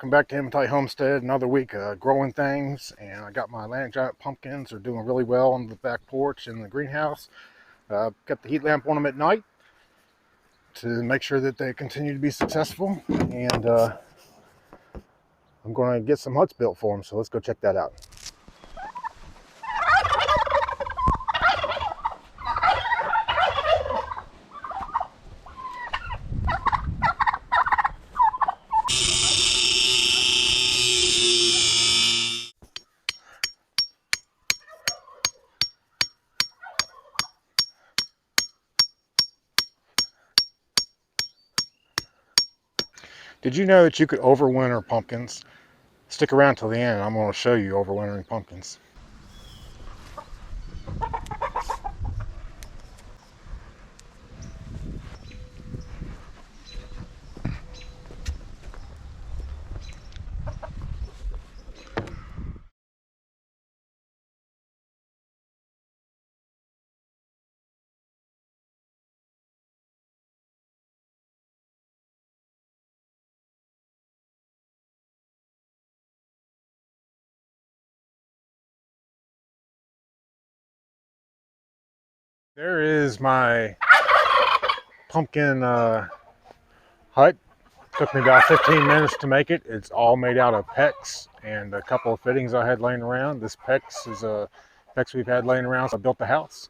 Welcome back to Hematite Homestead. Another week growing things, and I got my land giant pumpkins. They're doing really well on the back porch in the greenhouse. Got the heat lamp on them at night to make sure that they continue to be successful, and I'm going to get some huts built for them, so let's go check that out. Did you know that you could overwinter pumpkins? Stick around till the end, I'm going to show you overwintering pumpkins. There is my pumpkin hut. Took me about 15 minutes to make it. It's all made out of PEX and a couple of fittings I had laying around. This PEX is a PEX we've had laying around, so I built the house.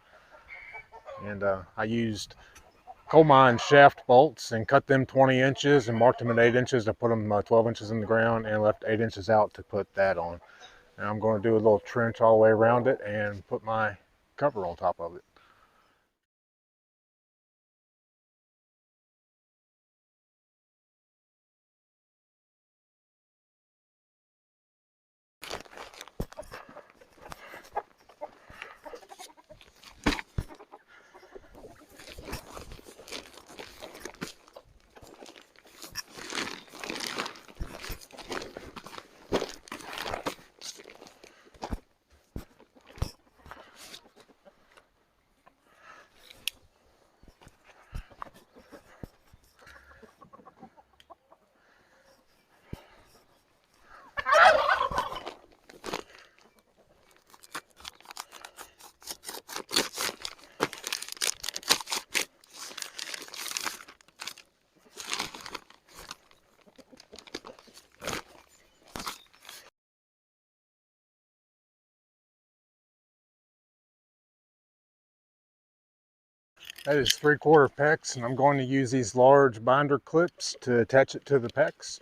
And I used coal mine shaft bolts and cut them 20 inches and marked them at 8 inches to put them 12 inches in the ground, and left 8 inches out to put that on. And I'm going to do a little trench all the way around it and put my cover on top of it. That is 3/4 PEX, and I'm going to use these large binder clips to attach it to the PEX.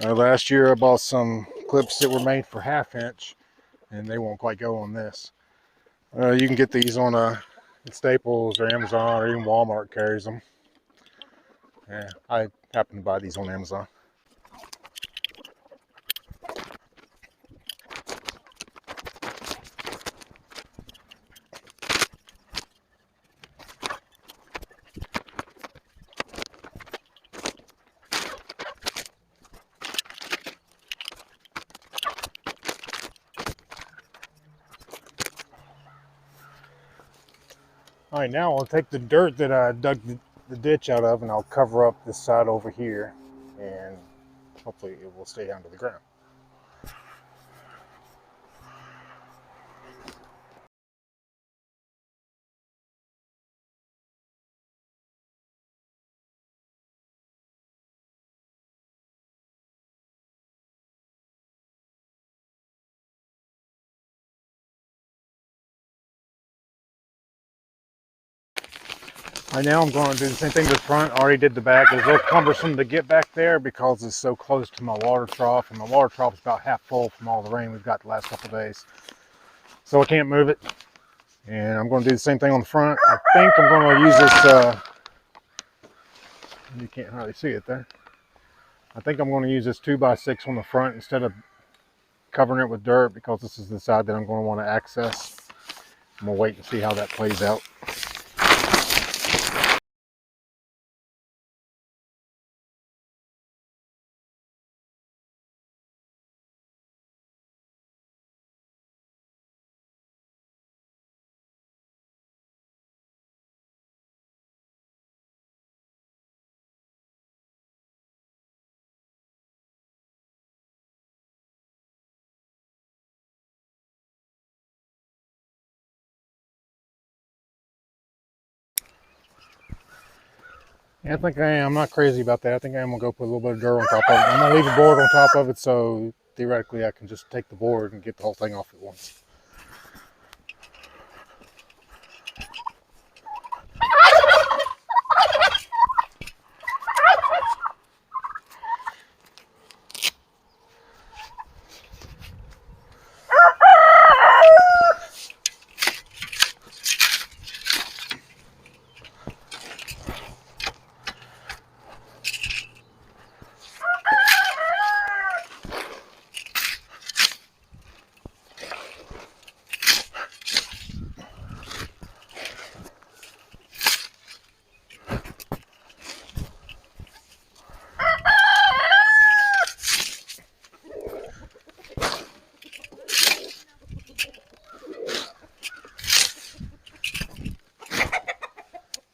Last year I bought some clips that were made for 1/2 inch, and they won't quite go on this. You can get these on Staples or Amazon, or even Walmart carries them. Yeah, I happen to buy these on Amazon. All right, now I'll take the dirt that I dug the ditch out of, and I'll cover up this side over here, and hopefully it will stay down to the ground. Right now I'm going to do the same thing to the front. I already did the back. It's a little cumbersome to get back there because it's so close to my water trough, and my water trough is about half full from all the rain we've got the last couple of days. So I can't move it. And I'm going to do the same thing on the front. I think I'm going to use this, you can't hardly see it there. I think I'm going to use this 2x6 on the front instead of covering it with dirt, because this is the side that I'm going to want to access. I'm going to wait and see how that plays out. Yeah, I think I am. I'm not crazy about that. I think I am gonna go put a little bit of dirt on top of it. I'm gonna leave a board on top of it, so theoretically I can just take the board and get the whole thing off at once.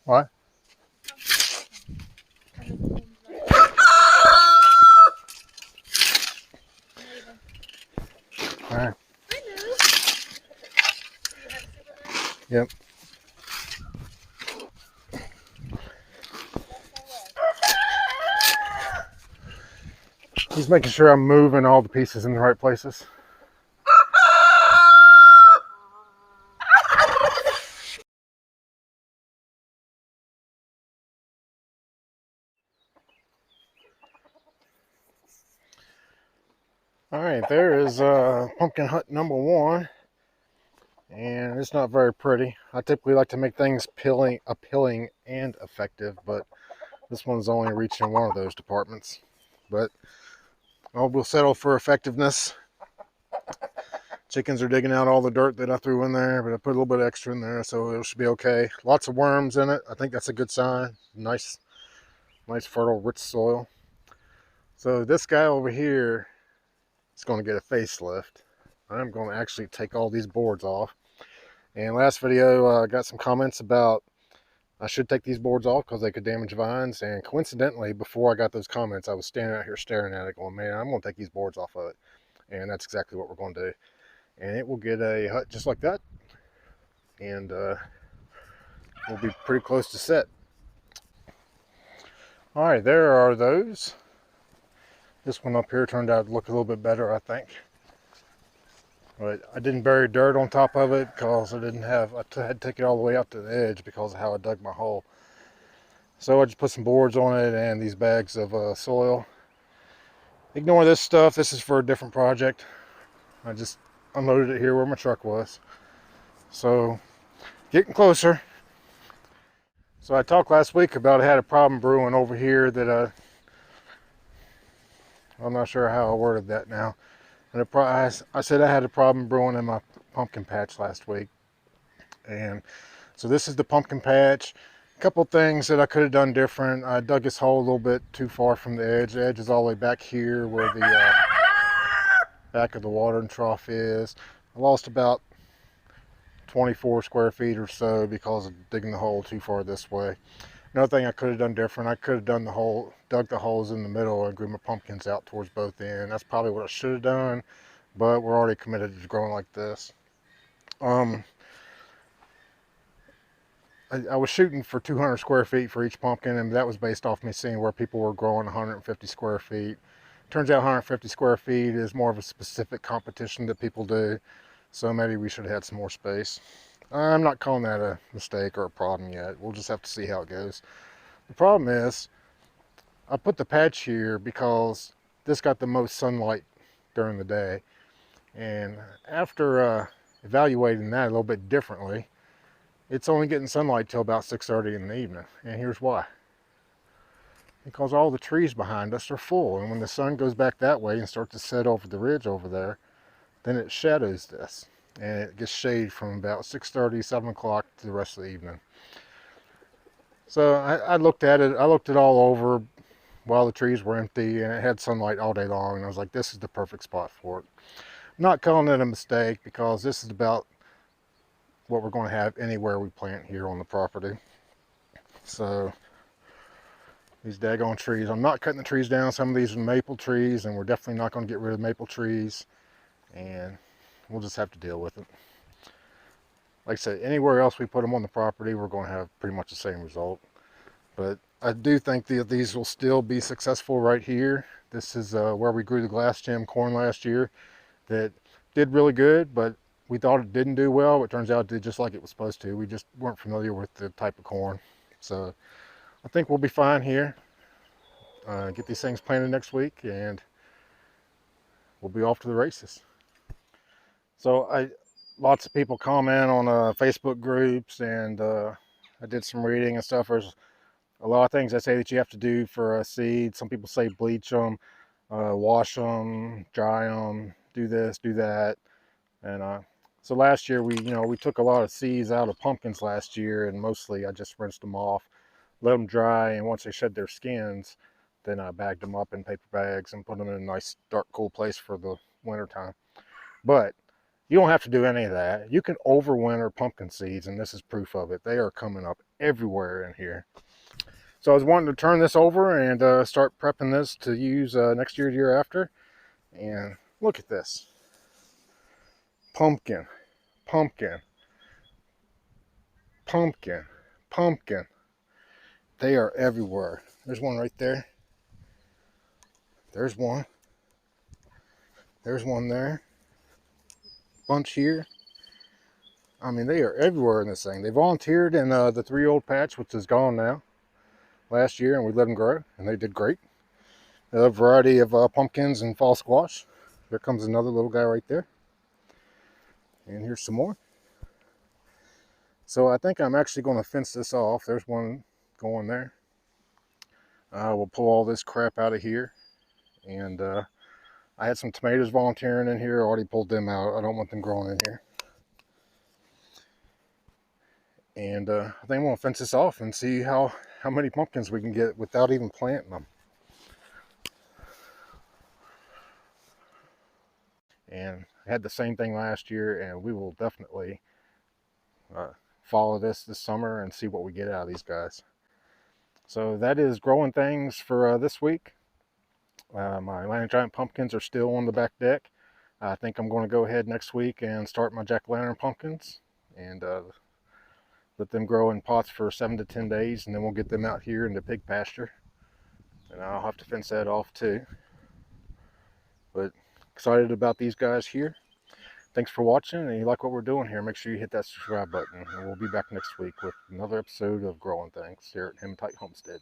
What? All right. Yep. He's making sure I'm moving all the pieces in the right places. All right, there is pumpkin hut number one, and it's not very pretty. I typically like to make things appealing and effective, but this one's only reaching one of those departments. But we'll settle for effectiveness. Chickens are digging out all the dirt that I threw in there, but I put a little bit extra in there, so it should be okay. Lots of worms in it. I think that's a good sign. Nice fertile, rich soil. So this guy over here is going to get a facelift. I'm going to actually take all these boards off. And last video, I got some comments about I should take these boards off because they could damage vines. And coincidentally, before I got those comments, I was standing out here staring at it going, man, I'm going to take these boards off of it. And that's exactly what we're going to do. And it will get a hut just like that. And we'll be pretty close to set. All right, there are those. This one up here turned out to look a little bit better, I think. But I didn't bury dirt on top of it because I had to take it all the way out to the edge because of how I dug my hole. So I just put some boards on it and these bags of soil. Ignore this stuff. This is for a different project. I just unloaded it here where my truck was. So getting closer. So I talked last week about I had a problem brewing over here that I'm not sure how I worded that now. And I said I had a problem brewing in my pumpkin patch last week. And so this is the pumpkin patch. A couple things that I could have done different. I dug this hole a little bit too far from the edge. The edge is all the way back here where the back of the watering trough is. I lost about 24 square feet or so because of digging the hole too far this way. Another thing I could have done different, I could have dug the holes in the middle and grew my pumpkins out towards both ends. That's probably what I should have done, but we're already committed to growing like this. I was shooting for 200 square feet for each pumpkin, and that was based off me seeing where people were growing 150 square feet. Turns out 150 square feet is more of a specific competition that people do, so maybe we should have had some more space. I'm not calling that a mistake or a problem yet. We'll just have to see how it goes. The problem is, I put the patch here because this got the most sunlight during the day, and after evaluating that a little bit differently, it's only getting sunlight till about 6:30 in the evening. And here's why. Because all the trees behind us are full. And when the sun goes back that way and starts to set over the ridge over there, then it shadows this. And it gets shade from about 6:30, 7 o'clock to the rest of the evening. So I looked at it. I looked it all over while the trees were empty. And it had sunlight all day long. And I was like, this is the perfect spot for it. I'm not calling it a mistake because this is about what we're going to have anywhere we plant here on the property. So these daggone trees, I'm not cutting the trees down. Some of these are maple trees, and we're definitely not going to get rid of maple trees, and we'll just have to deal with it. Like I said, anywhere else we put them on the property, we're going to have pretty much the same result. But I do think that these will still be successful right here. This is where we grew the glass gem corn last year that did really good, but we thought it didn't do well. It turns out it did just like it was supposed to. We just weren't familiar with the type of corn. So I think we'll be fine here. Get these things planted next week and we'll be off to the races. So lots of people comment on Facebook groups, and I did some reading and stuff. There's a lot of things I say that you have to do for a seed. Some people say bleach them, wash them, dry them, do this, do that. And so last year we took a lot of seeds out of pumpkins last year, and mostly I just rinsed them off, let them dry, and once they shed their skins, then I bagged them up in paper bags and put them in a nice dark cool place for the winter time. But you don't have to do any of that. You can overwinter pumpkin seeds, and this is proof of it. They are coming up everywhere in here. So I was wanting to turn this over and start prepping this to use next year, the year after. And look at this. Pumpkin, pumpkin, pumpkin, pumpkin. They are everywhere. There's one right there. There's one. There's one there. Bunch here. I mean, they are everywhere in this thing. They volunteered in the 3-year-old patch, which is gone now, last year, and we let them grow, and they did great. A variety of pumpkins and fall squash. There comes another little guy right there. And here's some more. So I think I'm actually going to fence this off. There's one going there. We'll pull all this crap out of here. And I had some tomatoes volunteering in here. I already pulled them out. I don't want them growing in here. And I think I'm going to fence this off and see how many pumpkins we can get without even planting them. And I had the same thing last year, and we will definitely follow this summer and see what we get out of these guys. So that is growing things for this week. My Atlantic Giant pumpkins are still on the back deck. I think I'm going to go ahead next week and start my jack-o'-lantern pumpkins and let them grow in pots for 7 to 10 days, and then we'll get them out here in the pig pasture. And I'll have to fence that off too. But excited about these guys here. Thanks for watching, and if you like what we're doing here, make sure you hit that subscribe button, and we'll be back next week with another episode of Growing Things here at Hematite Homestead.